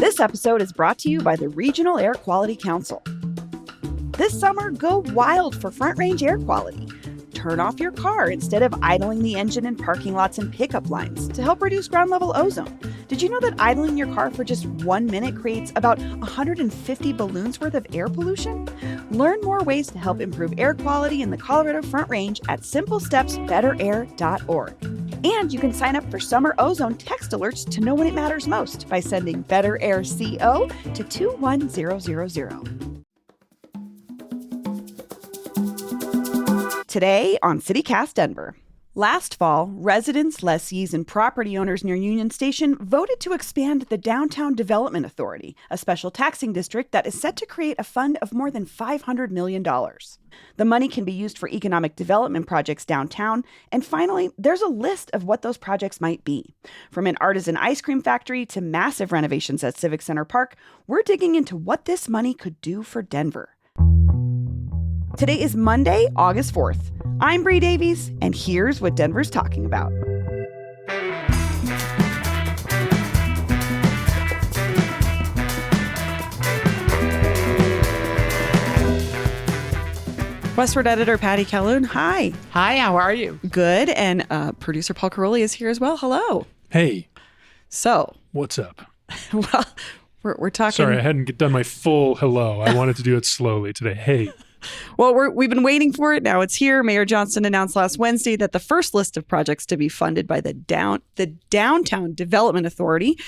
This episode is brought to you by the Regional Air Quality Council. This summer, go wild for Front Range air quality. Turn off your car instead of idling the engine in parking lots and pickup lines to help reduce ground level ozone. Did you know that idling your car for just 1 minute creates about 150 balloons worth of air pollution? Learn more ways to help improve air quality in the Colorado Front Range at simplestepsbetterair.org. And you can sign up for summer ozone text alerts to know when it matters most by sending Better Air CO to 21000. Today on CityCast Denver. Last fall, residents, lessees, and property owners near Union Station voted to expand the Downtown Development Authority, a special taxing district that is set to create a fund of more than $500 million. The money can be used for economic development projects downtown, and finally, there's a list of what those projects might be. From an artisan ice cream factory to massive renovations at Civic Center Park, we're digging into what this money could do for Denver. Today is Monday, August 4th. I'm Bree Davies, and here's what Denver's talking about. Westward editor Patty Calhoun, hi. Hi, how are you? Good, and producer Paul Caroli is here as well. Hello. Hey. So. What's up? Well, we're talking. Sorry, I hadn't done my full hello. I wanted to do it slowly today. Hey. Well, we've been waiting for it. Now it's here. Mayor Johnston announced last Wednesday that the first list of projects to be funded by the Downtown Development Authority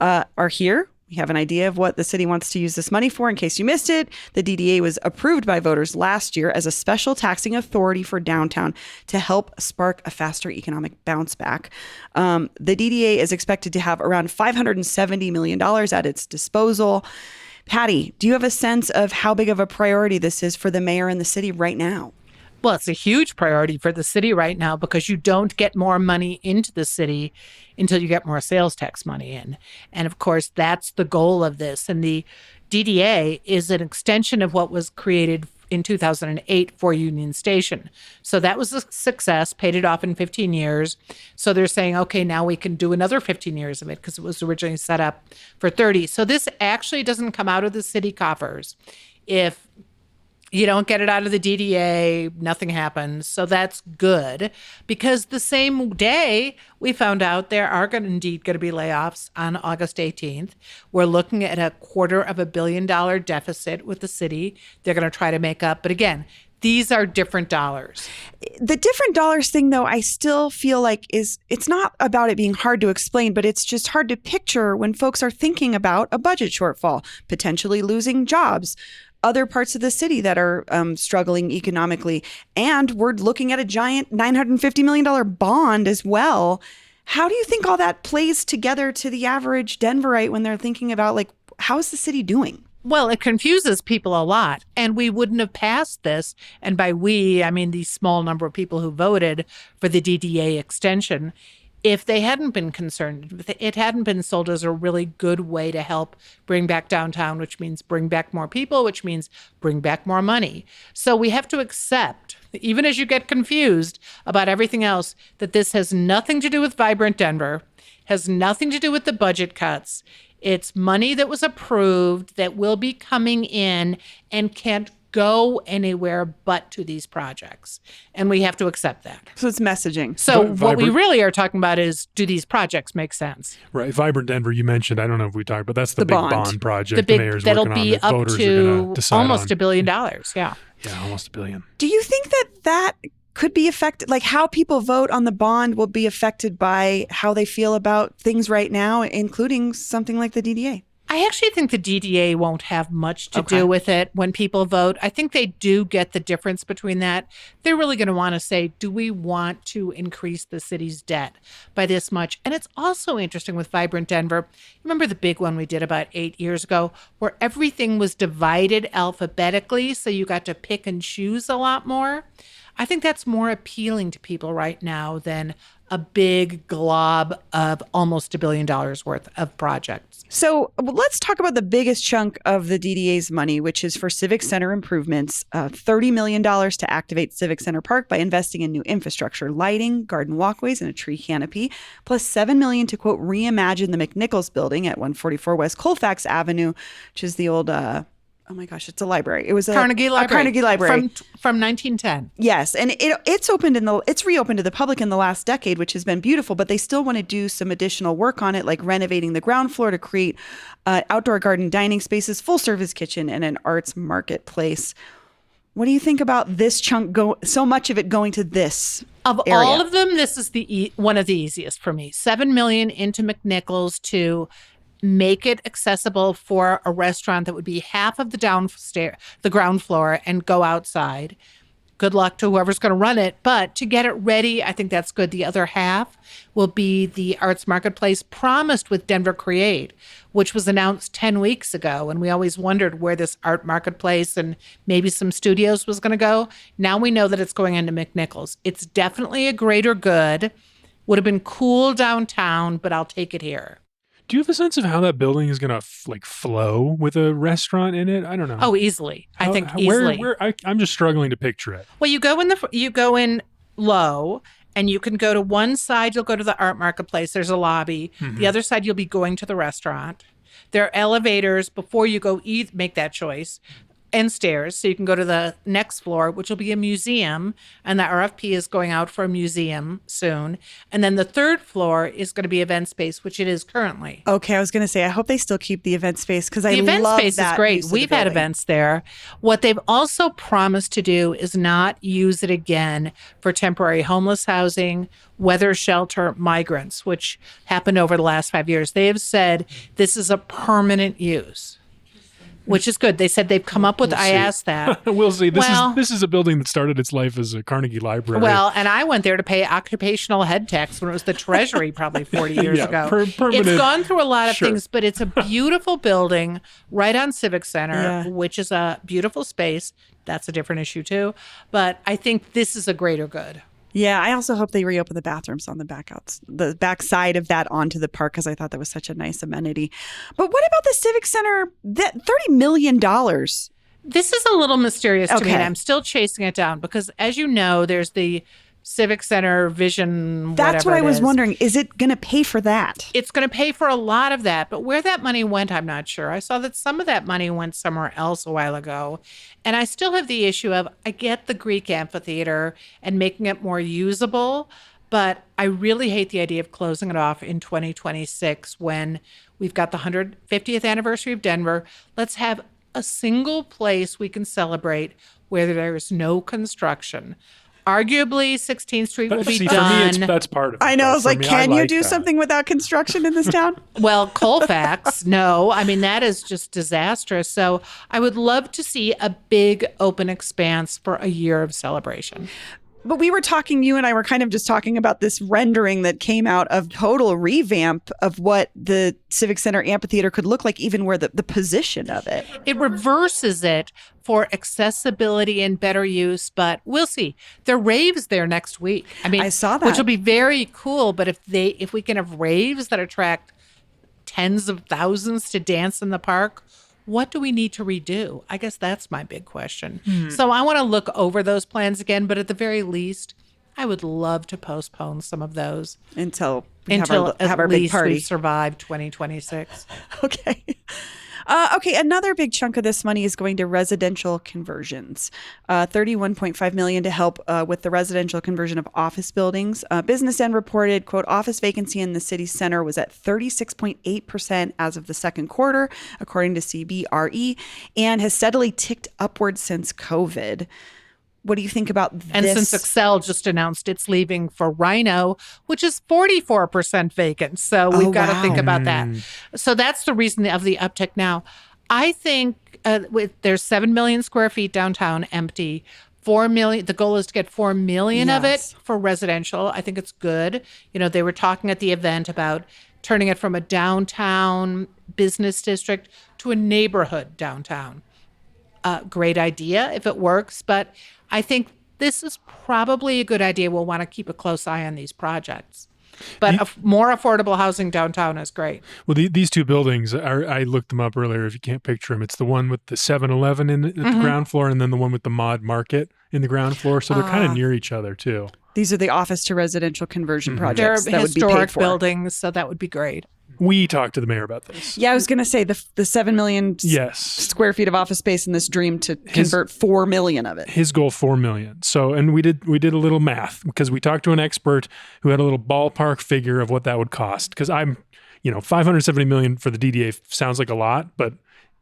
are here. We have an idea of what the city wants to use this money for. In case you missed it, the DDA was approved by voters last year as a special taxing authority for downtown to help spark a faster economic bounce back. The DDA is expected to have around $570 million at its disposal. Patty, do you have a sense of how big of a priority this is for the mayor and the city right now? Well, it's a huge priority for the city right now because you don't get more money into the city until you get more sales tax money in. And of course, that's the goal of this. And the DDA is an extension of what was created in 2008 for Union Station. So that was a success, paid it off in 15 years. So they're saying, okay, now we can do another 15 years of it because it was originally set up for 30. So this actually doesn't come out of the city coffers. If you don't get it out of the DDA, nothing happens. So that's good because the same day we found out there are indeed going to be layoffs on August 18th. We're looking at $250 million deficit with the city. They're going to try to make up. But again, these are different dollars. The different dollars thing, though, I still feel like it's not about it being hard to explain, but it's just hard to picture when folks are thinking about a budget shortfall, potentially losing jobs, other parts of the city that are struggling economically. And we're looking at a giant $950 million bond as well. How do you think all that plays together to the average Denverite when they're thinking about, like, how is the city doing? Well, it confuses people a lot, and we wouldn't have passed this. And by we, I mean the small number of people who voted for the DDA extension, if they hadn't been concerned, if it hadn't been sold as a really good way to help bring back downtown, which means bring back more people, which means bring back more money. So we have to accept, even as you get confused about everything else, that this has nothing to do with Vibrant Denver, has nothing to do with the budget cuts. It's money that was approved that will be coming in and can't go anywhere but to these projects. And we have to accept that. So it's messaging. So what we really are talking about is, do these projects make sense? Right. Vibrant Denver, you mentioned, I don't know if we talked, but that's the big bond project the mayor's that'll working be on, up to almost $1 billion. Yeah. Yeah, almost $1 billion. Do you think that could be affected, like how people vote on the bond will be affected by how they feel about things right now, including something like the DDA? I actually think the DDA won't have much to do with it when people vote. I think they do get the difference between that. They're really going to want to say, do we want to increase the city's debt by this much? And it's also interesting with Vibrant Denver. Remember the big one we did about 8 years ago where everything was divided alphabetically, so you got to pick and choose a lot more? I think that's more appealing to people right now than a big glob of almost $1 billion worth of projects. So let's talk about the biggest chunk of the DDA's money, which is for Civic Center improvements, $30 million to activate Civic Center Park by investing in new infrastructure, lighting, garden walkways, and a tree canopy, plus $7 million to, quote, reimagine the McNichols building at 144 West Colfax Avenue, which is the old, oh my gosh, it's a library. It was a Carnegie Library. Carnegie Library. From 1910. Yes, and it's reopened to the public in the last decade, which has been beautiful, but they still want to do some additional work on it, like renovating the ground floor to create outdoor garden dining spaces, full service kitchen, and an arts marketplace. What do you think about this chunk, so much of it going to this area? All of them, this is one of the easiest for me. $7 million into McNichols to make it accessible for a restaurant that would be half of the ground floor, and go outside. Good luck to whoever's going to run it. But to get it ready, I think that's good. The other half will be the arts marketplace promised with Denver Create, which was announced 10 weeks ago. And we always wondered where this art marketplace and maybe some studios was going to go. Now we know that it's going into McNichols. It's definitely a greater good. Would have been cool downtown, but I'll take it here. Do you have a sense of how that building is going to flow with a restaurant in it? I don't know. Oh, easily. I think easily. I'm just struggling to picture it. Well, you go in low, and you can go to one side. You'll go to the art marketplace. There's a lobby. Mm-hmm. The other side, you'll be going to the restaurant. There are elevators before you go make that choice. And stairs, so you can go to the next floor, which will be a museum, and the RFP is going out for a museum soon. And then the third floor is going to be event space, which it is currently. Okay, I was going to say, I hope they still keep the event space, because I love that. The event space is great. We've had events there. What they've also promised to do is not use it again for temporary homeless housing, weather shelter, migrants, which happened over the last 5 years. They have said this is a permanent use. Which is good. They said they've come up with. I asked that. We'll see. This is a building that started its life as a Carnegie Library. Well, and I went there to pay occupational head tax when it was the Treasury, probably 40 years ago. It's gone through a lot of things, but it's a beautiful building right on Civic Center, which is a beautiful space. That's a different issue too. But I think this is a greater good. Yeah, I also hope they reopen the bathrooms on the back side of that onto the park, because I thought that was such a nice amenity. But what about the Civic Center? That $30 million. This is a little mysterious to me, and I'm still chasing it down because, as you know, there's the Civic Center vision. That's what I was wondering. Is it going to pay for that? It's going to pay for a lot of that, but where that money went, I'm not sure. I saw that some of that money went somewhere else a while ago. And I still have the issue of, I get the Greek amphitheater and making it more usable, but I really hate the idea of closing it off in 2026 when we've got the 150th anniversary of Denver. Let's have a single place we can celebrate where there is no construction. Arguably, 16th Street will be done. For me, that's part of it. I know. I was like, can you do something without construction in this town? Well, Colfax, no. I mean, that is just disastrous. So I would love to see a big open expanse for a year of celebration. But you and I were kind of just talking about this rendering that came out of total revamp of what the Civic Center amphitheater could look like, even where the position of it. It reverses it for accessibility and better use, but we'll see. There are raves there next week. I mean, I saw that. Which will be very cool, but if we can have raves that attract tens of thousands to dance in the park, what do we need to redo? I guess that's my big question. So I want to look over those plans again, but at the very least, I would love to postpone some of those until have our big party. We survive 2026. Okay. Okay, another big chunk of this money is going to residential conversions. $31.5 million to help with the residential conversion of office buildings. Business End reported, quote, office vacancy in the city center was at 36.8% as of the second quarter, according to CBRE, and has steadily ticked upward since COVID. What do you think about this? And since Excel just announced it's leaving for Rhino, which is 44% vacant. So we've got to think about that. So that's the reason of the uptick now. I think there's 7 million square feet downtown empty. 4 million. The goal is to get 4 million of it for residential. I think it's good. You know, they were talking at the event about turning it from a downtown business district to a neighborhood downtown. Great idea if it works, but I think this is probably a good idea. We'll want to keep a close eye on these projects. But more affordable housing downtown is great. Well, these two buildings, I looked them up earlier. If you can't picture them, it's the one with the 7-Eleven at the ground floor, and then the one with the Mod Market in the ground floor. So they're kind of near each other, too. These are the office to residential conversion projects They're that would be paid historic for. buildings, so that would be great. We talked to the mayor about this. Yeah, I was going to say the 7 million square feet of office space in this dream to convert 4 million of it. His goal, 4 million. So, and we did a little math because we talked to an expert who had a little ballpark figure of what that would cost. Because $570 million for the DDA sounds like a lot, but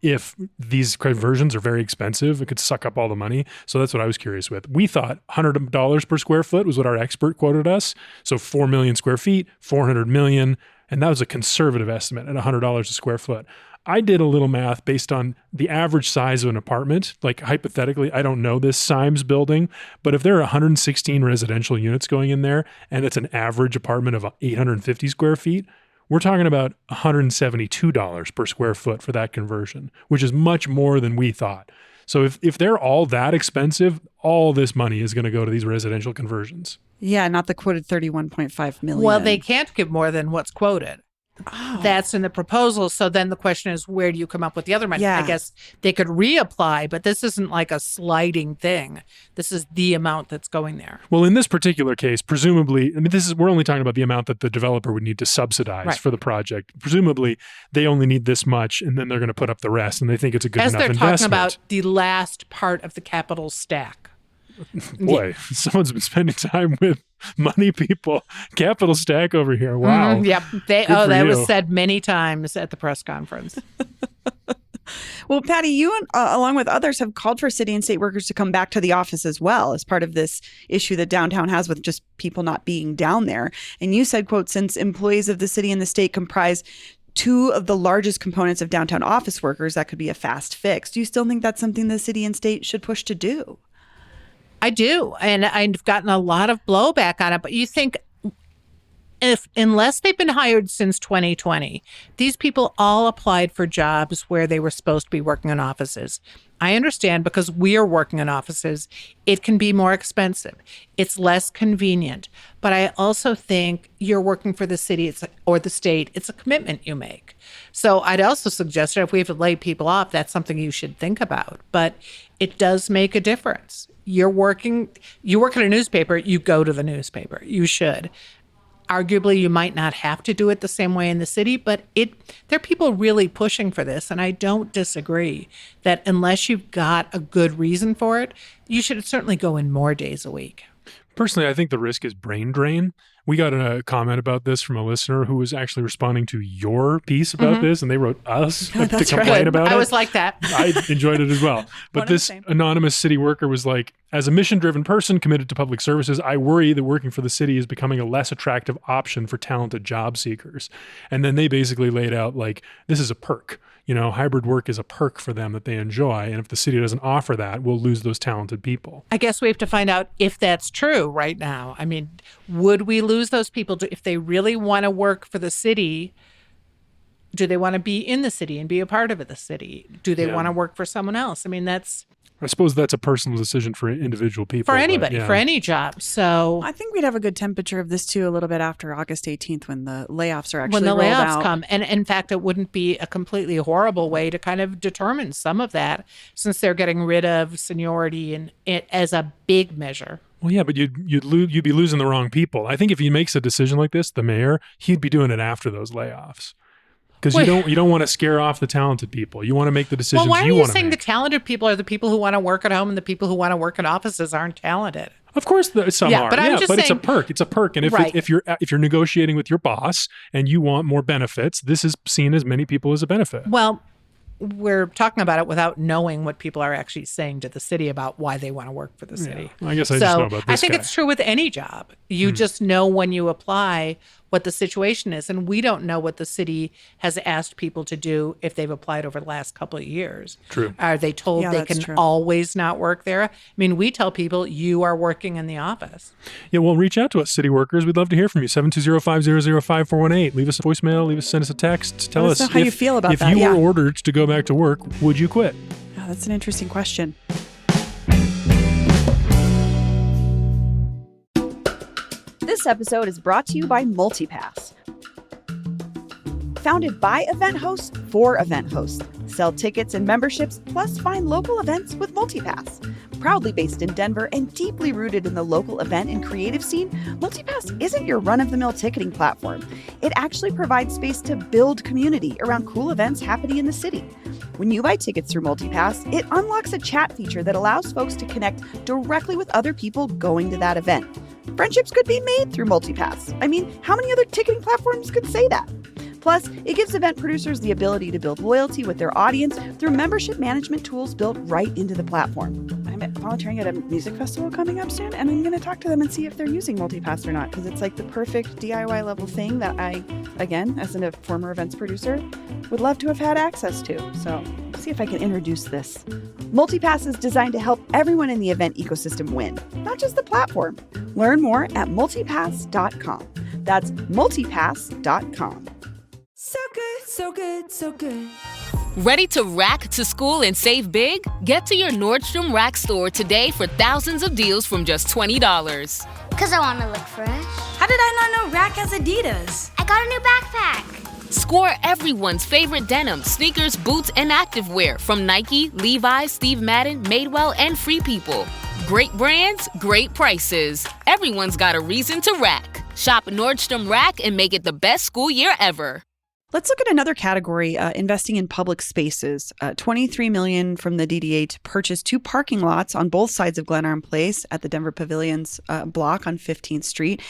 if these conversions are very expensive, it could suck up all the money. So that's what I was curious with. We thought $100 per square foot was what our expert quoted us. So 4 million square feet, 400 million. And that was a conservative estimate at $100 a square foot. I did a little math based on the average size of an apartment. Like hypothetically, I don't know this Symes building, but if there are 116 residential units going in there and it's an average apartment of 850 square feet, we're talking about $172 per square foot for that conversion, which is much more than we thought. So if they're all that expensive, all this money is going to go to these residential conversions. Yeah, not the quoted 31.5 million. Well, they can't give more than what's quoted. Oh. That's in the proposal. So then the question is, where do you come up with the other money? Yeah. I guess they could reapply, but this isn't like a sliding thing. This is the amount that's going there. Well, in this particular case, presumably, we're only talking about the amount that the developer would need to subsidize for the project. Presumably, they only need this much, and then they're going to put up the rest, and they think it's a good enough investment. As they're talking about the last part of the capital stack. Boy, someone's been spending time with money people. Capital stack over here. Wow. Yep. That was said many times at the press conference. Well, Patty, you, along with others, have called for city and state workers to come back to the office as well as part of this issue that downtown has with just people not being down there. And you said, quote, since employees of the city and the state comprise two of the largest components of downtown office workers, that could be a fast fix. Do you still think that's something the city and state should push to do? I do. And I've gotten a lot of blowback on it. But you think unless they've been hired since 2020, these people all applied for jobs where they were supposed to be working in offices. I understand because we are working in offices, it can be more expensive. It's less convenient. But I also think you're working for the city or the state. It's a commitment you make. So I'd also suggest that if we have to lay people off, that's something you should think about. But it does make a difference. You work in a newspaper, you go to the newspaper. You should. Arguably, you might not have to do it the same way in the city, but there are people really pushing for this, and I don't disagree that unless you've got a good reason for it, you should certainly go in more days a week. Personally, I think the risk is brain drain. We got a comment about this from a listener who was actually responding to your piece about this, and they wrote us to complain about it. I was like that. I enjoyed it as well. But this anonymous city worker was like, as a mission-driven person committed to public services, I worry that working for the city is becoming a less attractive option for talented job seekers. And then they basically laid out like, this is a perk. Hybrid work is a perk for them that they enjoy. And if the city doesn't offer that, we'll lose those talented people. I guess we have to find out if that's true right now. I mean, would we lose those people if they really want to work for the city? Do they want to be in the city and be a part of the city? Do they want to work for someone else? I mean, I suppose that's a personal decision for individual people. For anybody, for any job. So I think we'd have a good temperature of this too a little bit after August 18th when the layoffs are actually rolled out. When the layoffs come. And in fact, it wouldn't be a completely horrible way to kind of determine some of that since they're getting rid of seniority and it as a big measure. Well, yeah, but you'd be losing the wrong people. I think if he makes a decision like this, the mayor, he'd be doing it after those layoffs. Because you don't want to scare off the talented people. You want to make the decisions you want to make. Well, why are you saying the talented people are the people who want to work at home and the people who want to work in offices aren't talented? Of course, some are. But it's a perk. It's a perk. And if you're negotiating with your boss and you want more benefits, this is seen as many people as a benefit. Well, we're talking about it without knowing what people are actually saying to the city about why they want to work for the city. I guess I just know about this I think guy. it's true with any job. You just know when you apply what the situation is. And we don't know what the city has asked people to do if they've applied over the last couple of years. True. Are they told they can always not work there? I mean, we tell people you are working in the office. Yeah, well, reach out to us, city workers. We'd love to hear from you. 720-500-5418. Leave us a voicemail. Send us a text. Tell us how you feel about that. If you were ordered to go back to work, would you quit? Yeah, that's an interesting question. This episode is brought to you by MultiPass. Founded by event hosts for event hosts. Sell tickets and memberships, plus find local events with MultiPass. Proudly based in Denver and deeply rooted in the local event and creative scene, MultiPass isn't your run-of-the-mill ticketing platform. It actually provides space to build community around cool events happening in the city. When you buy tickets through MultiPass, it unlocks a chat feature that allows folks to connect directly with other people going to that event. Friendships could be made through MultiPass. I mean, how many other ticketing platforms could say that? Plus, it gives event producers the ability to build loyalty with their audience through membership management tools built right into the platform. I'm volunteering at a music festival coming up soon, and I'm going to talk to them and see if they're using MultiPass or not, because it's like the perfect DIY level thing that I, again, as a former events producer, would love to have had access to. So, see if I can introduce this. MultiPass is designed to help everyone in the event ecosystem win, not just the platform. Learn more at multipass.com. That's multipass.com. So good, so good, so good. Ready to rack to school and save big? Get to your Nordstrom Rack store today for thousands of deals from just $20. Because I want to look fresh. How did I not know Rack has Adidas? I got a new backpack. Score everyone's favorite denim, sneakers, boots, and activewear from Nike, Levi's, Steve Madden, Madewell, and Free People. Great brands, great prices. Everyone's got a reason to rack. Shop Nordstrom Rack and make it the best school year ever. Let's look at another category, investing in public spaces. $23 million from the DDA to purchase 2 parking lots on both sides of Glenarm Place at the Denver Pavilions block on 15th Street.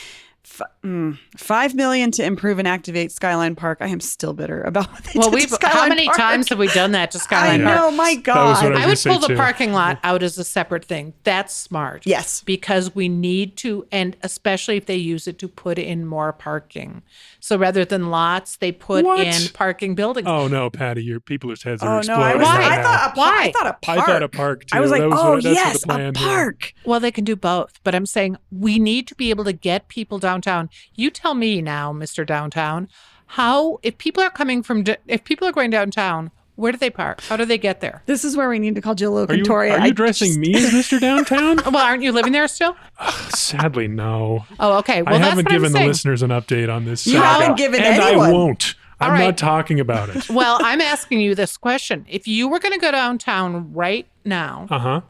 $5 million to improve and activate Skyline Park. I am still bitter about what they did to Skyline how many Park. times have we done that to Skyline Park? I know, my That was God. what I would pull the too. parking lot out as a separate thing. That's smart. Yes. Because we need to, and especially if they use it to put in more parking. So rather than lots, they put What? in parking buildings. Oh no, Patty, your people's heads Oh, are no, exploding. Why? right now. I thought a park. I thought a park too. I was like, That oh, that's yes, the plan a here. park. Well, they can do both. But I'm saying we need to be able to get people downtown. You tell me now, Mr. Downtown, if people are going downtown, where do they park? How do they get there? This is where we need to call Jill Are you Locantoria. addressing me as Mr. Downtown? Well, aren't you living there still? Sadly, no. Oh, okay. Well, I that's haven't what I'm given the saying. listeners an update on this. You saga, haven't given and anyone. I won't. I'm All right. not talking about it. Well, I'm asking you this question. If you were going to go downtown right now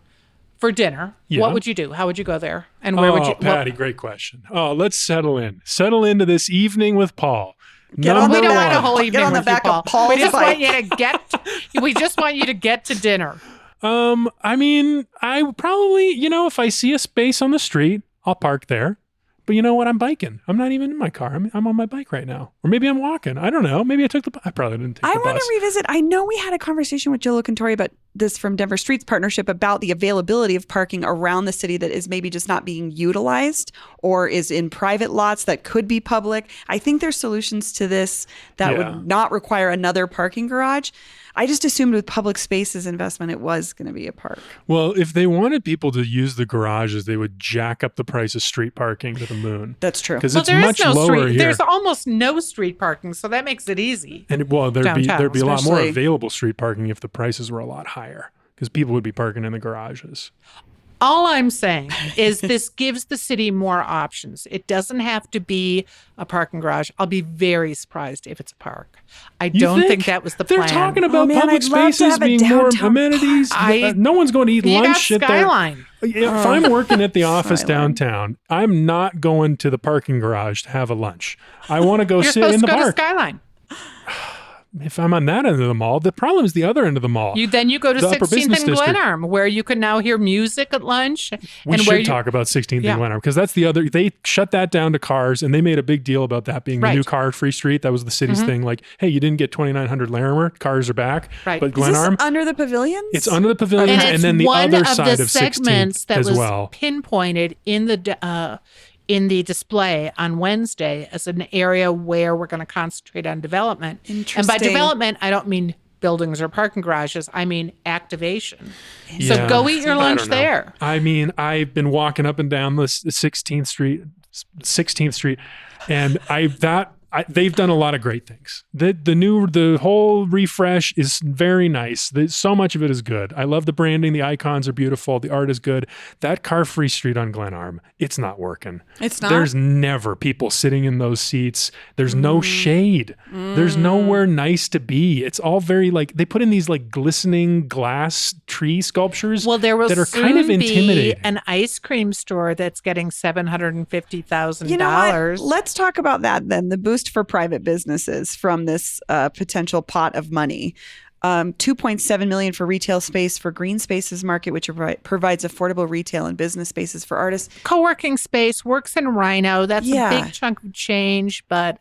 for dinner, Yeah. what would you do? How would you go there? And where would you? Patty, great question. Oh, let's settle in. Settle into this evening with Paul. Get on Number we don't back want a of- whole get evening on the with you, back of Paul. We Paul's just bike. want you to get. We just want you to get to dinner. I mean, I would probably, if I see a space on the street, I'll park there. But you know what? I'm biking. I'm not even in my car. I'm on my bike right now. Or maybe I'm walking. I don't know. Maybe I probably didn't take I the want bus. to revisit. I know we had a conversation with Jill Locantoria about this from Denver Streets Partnership about the availability of parking around the city that is maybe just not being utilized or is in private lots that could be public. I think there's solutions to this that would not require another parking garage. I just assumed with public spaces investment, it was going to be a park. Well, if they wanted people to use the garages, they would jack up the price of street parking to the moon. That's true. Because Well, it's there much is no lower street. here. There's almost no street parking, so that makes it easy. And there'd be Downtown, a lot more especially. available street parking if the prices were a lot higher. Because people would be parking in the garages. All I'm saying is this gives the city more options. It doesn't have to be a parking garage. I'll be very surprised if it's a park. I You don't think that was the They're plan. talking about Oh, man, public I'd love to spaces have a being more downtown amenities. park. No one's going to eat You lunch got shit there. Skyline. If I'm working at the office Skyline. downtown, I'm not going to the parking garage to have a lunch. I want to go You're sit supposed in to the go to park. Skyline. If I'm on that end of the mall, the problem is the other end of the mall. Then you go to The Upper 16th Business and District. Glenarm, where you can now hear music at lunch. We and should where you, talk about 16th Yeah. and Glenarm because that's the other. They shut that down to cars, and they made a big deal about that being the Right. new car-free street. That was the city's thing. Like, hey, you didn't get 2900 Larimer. Cars are back. Right. But Is Is this Glenarm, under the pavilions? it's under the pavilions, and and, it's then the one other of side the of segments 16th that as was well. pinpointed in the display on Wednesday as an area where we're going to concentrate on development. And by Interesting. development, I don't mean buildings or parking garages. I mean activation. Yeah. So go eat your I lunch don't know. there. I mean, I've been walking up and down this 16th Street, and that they've done a lot of great things. The whole refresh is very nice. So much of it is good. I love the branding. The icons are beautiful. The art is good. That car-free street on Glenarm, it's not working. It's not? There's never people sitting in those seats. There's no shade. There's nowhere nice to be. It's all very like, they put in these like glistening glass tree sculptures that are kind of intimidating. An ice cream store that's getting $750,000. You know what? Let's talk about that then. The boost for private businesses from this potential pot of money. $2.7 million for retail space for Green Spaces Market, which provides affordable retail and business spaces for artists. Co-working space works in Rhino. That's a big chunk of change, but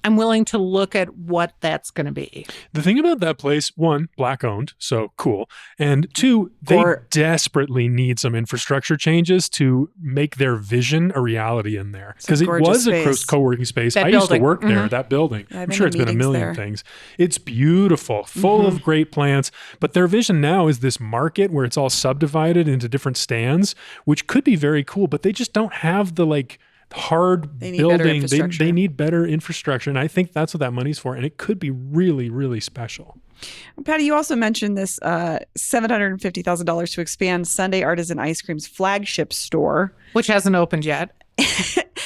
I'm willing to look at what that's going to be. The thing about that place, one, Black owned, so cool. And two, they desperately need some infrastructure changes to make their vision a reality in there. Because it was a co-working space. I used to work there, that building. I'm sure it's been a million things. It's beautiful, full of great plants. But their vision now is this market where it's all subdivided into different stands, which could be very cool, but they just don't have the hard building. They need better infrastructure. And I think that's what that money's for. And it could be really, really special. Patty, you also mentioned this $750,000 to expand Sunday Artisan Ice Cream's flagship store, which hasn't opened yet.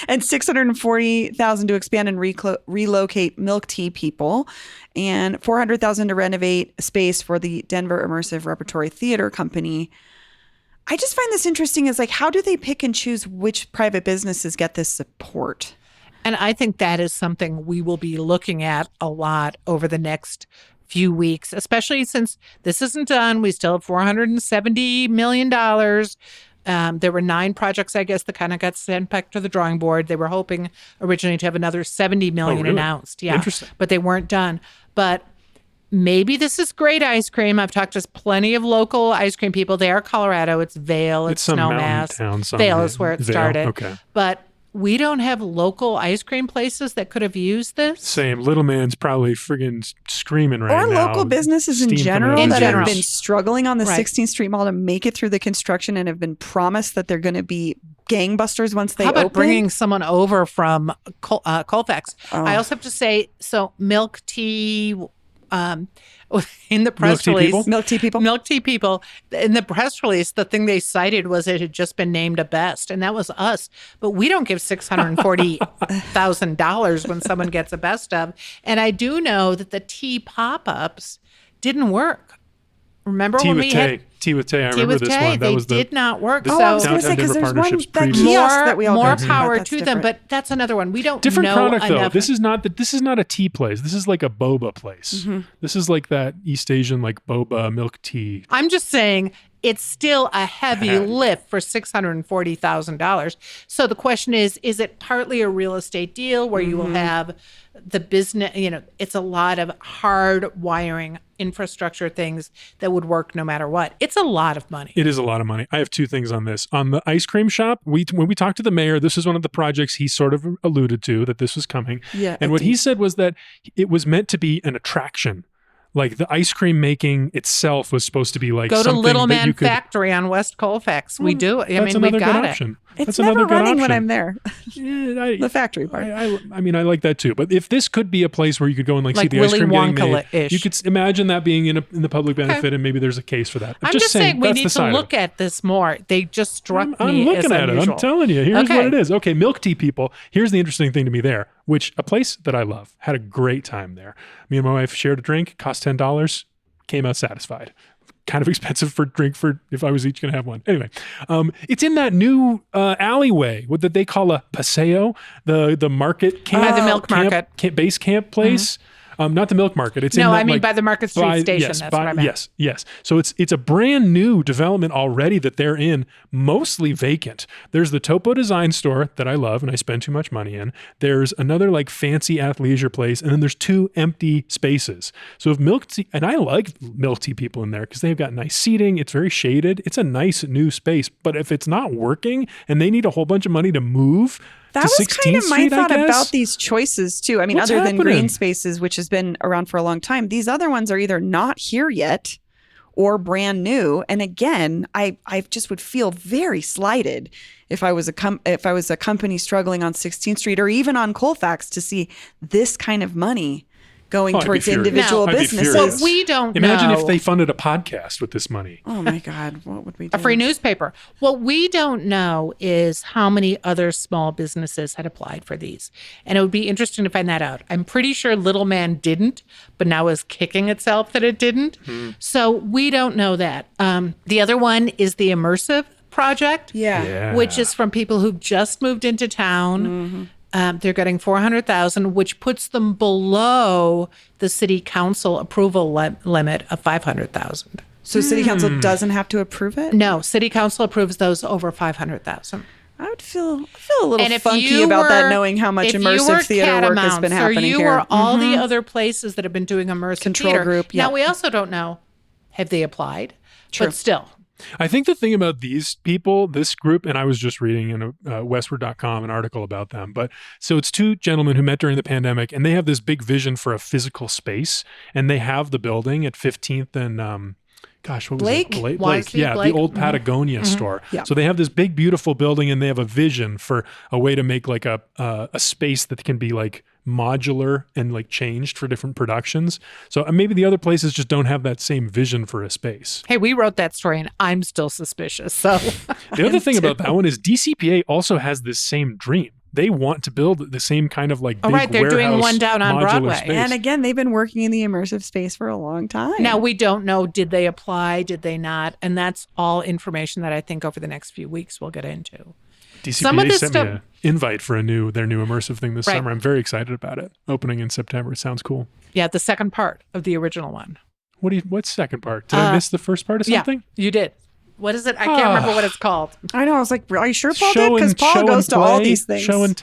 And $640,000 to expand and relocate Milk Tea People, and $400,000 to renovate space for the Denver Immersive Repertory Theater Company. I just find this interesting is how do they pick and choose which private businesses get this support? And I think that is something we will be looking at a lot over the next few weeks, especially since this isn't done. We still have $470 million. There were 9 projects, I guess, that kind of got sent back to the drawing board. They were hoping originally to have another $70 million announced. Yeah, interesting. But they weren't done. But maybe this is great ice cream. I've talked to plenty of local ice cream people. They are Colorado. It's Vail. It's Snowmass. Vail is where it started. Okay. But we don't have local ice cream places that could have used this. Same. Little Man's probably friggin' screaming right now. Or local businesses in general that have been struggling on the 16th Street Mall to make it through the construction and have been promised that they're going to be gangbusters once they open. How about bringing someone over from Colfax? I also have to say, so Milk Tea... in the press release, Milk Tea People. In the press release, the thing they cited was it had just been named a best, and that was us. But we don't give $640,000 when someone gets a best of. And I do know that the tea pop-ups didn't work. Remember when we had Tea with Tay? I remember this one. They did not work. I was going to say, because there's one that kiosk that we all more power to them, but that's another one. We don't different know product enough. though. This is not a tea place. This is like a boba place. This is like that East Asian boba milk tea. I'm just saying it's still a heavy lift for $640,000. So the question is it partly a real estate deal where you will have the business, it's a lot of hard wiring infrastructure things that would work no matter what. It's a lot of money. It is a lot of money. I have 2 things on this. On the ice cream shop, when we talked to the mayor, this is one of the projects he sort of alluded to that this was coming. Yeah, and what he said was that it was meant to be an attraction. Like the ice cream making itself was supposed to be like go to something Little that Man you could, Factory on West Colfax. We do it. That's another good option. It's never running when I'm there. The factory part. I like that too. But if this could be a place where you could go and see the Willy ice cream getting made, Wonka-ish. you could imagine that being in the public benefit, and maybe there's a case for that. I'm just saying we need to look at this more. They just struck me I'm looking as at unusual. it. I'm telling you. Here's what it is. Okay, Milk Tea People. Here's the interesting thing to me there, which a place that I love. Had a great time there. Me and my wife shared a drink. Cost $10. Came out satisfied. Kind of expensive for drink for if I was each going to have one. Anyway, it's in that new alleyway, what they call a paseo, the market camp, the milk market base camp place. Not the milk market. It's by the Market Street Station. That's what I meant. Yes. So it's a brand new development already that they're in, mostly vacant. There's the Topo Design Store that I love and I spend too much money in. There's another fancy athleisure place, and then there's 2 empty spaces. So if Milk Tea, and I like Milk Tea People in there because they've got nice seating. It's very shaded. It's a nice new space. But if it's not working and they need a whole bunch of money to move. That was kind of my thought about these choices too. I mean, than Green Spaces, which has been around for a long time, these other ones are either not here yet or brand new. And again, I just would feel very slighted if I was a company struggling on 16th Street or even on Colfax to see this kind of money going towards individual businesses. Well, we don't Imagine know. if they funded a podcast with this money. Oh my God, what would we do? A free newspaper. What we don't know is how many other small businesses had applied for these. And it would be interesting to find that out. I'm pretty sure Little Man didn't, but now is kicking itself that it didn't. So we don't know that. The other one is the Immersive Project, which is from people who've just moved into town. They're getting $400,000, which puts them below the city council approval limit of $500,000. So city council doesn't have to approve it? No, city council approves those over $500,000. I would feel a little funky about that, knowing how much immersive theater work has been happening here. here. Or all the other places that have been doing immersive Control theater. group. Now, we also don't know, have they applied? True. But still. I think the thing about these people, this group, and I was just reading in Westward.com an article about them, but so it's two gentlemen who met during the pandemic, and they have this big vision for a physical space, and they have the building at 15th and what was Blake? it? Blake. Blake. The old Patagonia store. Yeah. So they have this big, beautiful building, and they have a vision for a way to make like a space that can be like modular and like changed for different productions. So maybe the other places just don't have that same vision for a space. Hey, we wrote that story, and I'm still suspicious. So The other thing about that one is DCPA also has this same dream. They want to build the same kind of like big they're doing warehouse one down on modular Broadway. space. And again, they've been working in the immersive space for a long time. now we don't know, did they apply? Did they not? And that's all information that I think over the next few weeks we'll get into. Some of DCPA this sent stuff- me an invite for their new immersive thing this Right. summer. I'm very excited about it. Opening in September. It sounds cool. Yeah, the second part of the original one. What's second part? Did I miss the first part of something? Yeah, you did. What is it? I can't remember what it's called. I know. I was like, are you sure Paul did? Because Paul goes to all these things. Show and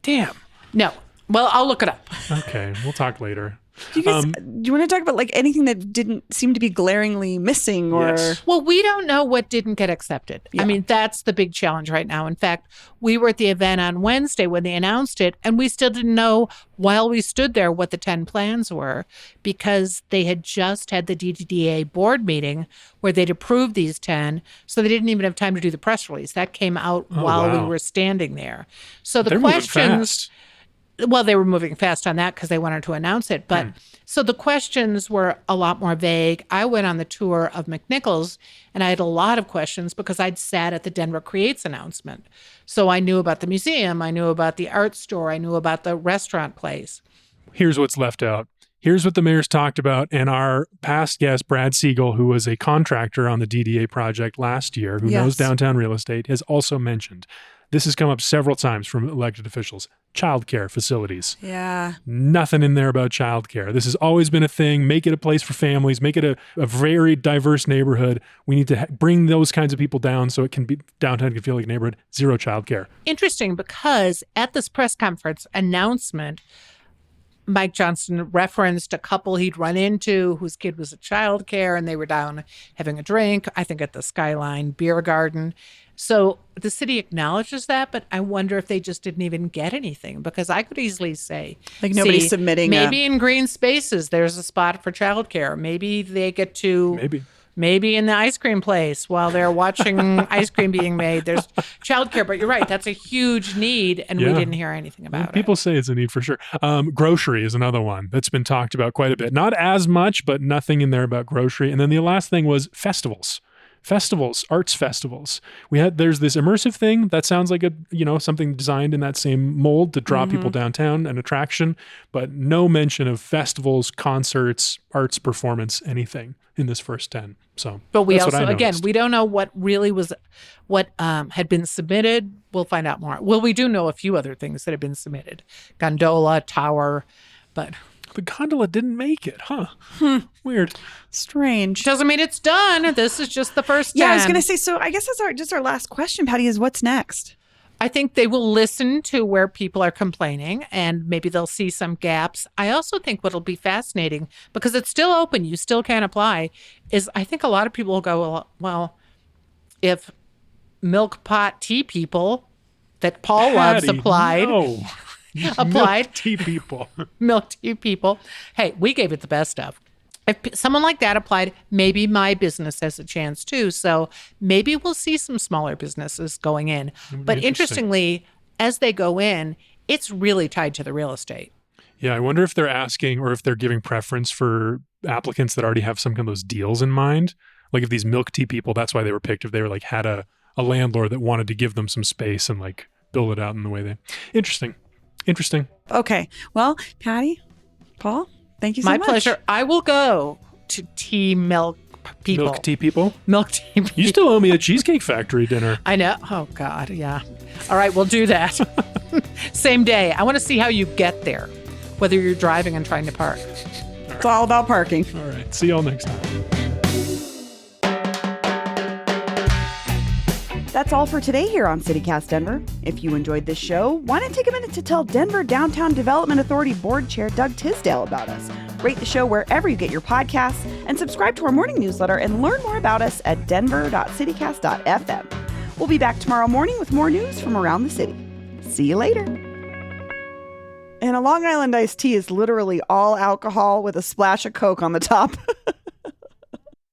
damn. No. Well, I'll look it up. Okay, we'll talk later. Do you guys, do you want to talk about like anything that didn't seem to be glaringly missing or? Yes. Well, we don't know what didn't get accepted. I mean, that's the big challenge right now. In fact, we were at the event on Wednesday when they announced it, and we still didn't know while we stood there what the 10 plans were because they had just had the DDA board meeting where they'd approved these 10. So they didn't even have time to do the press release. That came out while we were standing there. So the They're moving questions. fast. Well, they were moving fast on that because they wanted to announce it. But so the questions were a lot more vague. I went on the tour of McNichols and I had a lot of questions because I'd sat at the Denver Creates announcement. So I knew about the museum. I knew about the art store. I knew about the restaurant place. Here's what's left out. Here's what the mayor's talked about. And our past guest, Brad Siegel, who was a contractor on the DDA project last year, who knows downtown real estate, has also mentioned. This has come up several times from elected officials. Childcare facilities. Yeah. Nothing in there about childcare. This has always been a thing. Make it a place for families. Make it a very diverse neighborhood. We need to bring those kinds of people down so it can be downtown can feel like a neighborhood. Zero childcare. Interesting because at this press conference announcement, Mike Johnston referenced a couple he'd run into whose kid was at childcare and they were down having a drink, I think at the Skyline Beer Garden. So the city acknowledges that, but I wonder if they just didn't even get anything because I could easily say, Like nobody's submitting Maybe in green spaces, there's a spot for childcare. Maybe they get to maybe in the ice cream place while they're watching ice cream being made, there's childcare. But you're right, that's a huge need, and we didn't hear anything about it. People say it's a need for sure. Grocery is another one that's been talked about quite a bit. Not as much, but nothing in there about grocery. And then the last thing was festivals. Arts festivals. There's this immersive thing that sounds like something designed in that same mold to draw people downtown, an attraction, but no mention of festivals, concerts, arts performance, anything in this first 10. So, but we that's also, what I again, noticed. we don't know what really was, what had been submitted. We'll find out more. Well, we do know a few other things that have been submitted. Gondola, tower, but the gondola didn't make it, huh? Weird. Strange. doesn't mean it's done. This is just the first 10. Yeah, I was going to say, so I guess that's our last question, Patty, is what's next? I think they will listen to where people are complaining and maybe they'll see some gaps. I also think what'll be fascinating, because it's still open, you still can apply, is I think a lot of people will go, well, if milk pot tea people that Paul loves applied. No. Applied. Milk tea people. Milk tea people. Hey, we gave it the best of. If someone like that applied, maybe my business has a chance too. So maybe we'll see some smaller businesses going in. But interestingly, as they go in, it's really tied to the real estate. Yeah, I wonder if they're asking or if they're giving preference for applicants that already have some kind of those deals in mind. Like if these milk tea people, that's why they were picked. If they were like had a landlord that wanted to give them some space and like build it out in the way they. Interesting. Okay. Well, Patty, Paul, thank you so much. My pleasure. I will go to milk people. Milk tea people? Milk tea people. You still owe me a Cheesecake Factory dinner. I know. Oh, God. Yeah. All right. We'll do that. Same day. I want to see how you get there, whether you're driving and trying to park. It's all about parking. All right. See y'all next time. That's all for today here on CityCast Denver. If you enjoyed this show, why not take a minute to tell Denver Downtown Development Authority Board Chair Doug Tisdale about us? Rate the show wherever you get your podcasts and subscribe to our morning newsletter and learn more about us at denver.citycast.fm. We'll be back tomorrow morning with more news from around the city. See you later. And a Long Island iced tea is literally all alcohol with a splash of Coke on the top.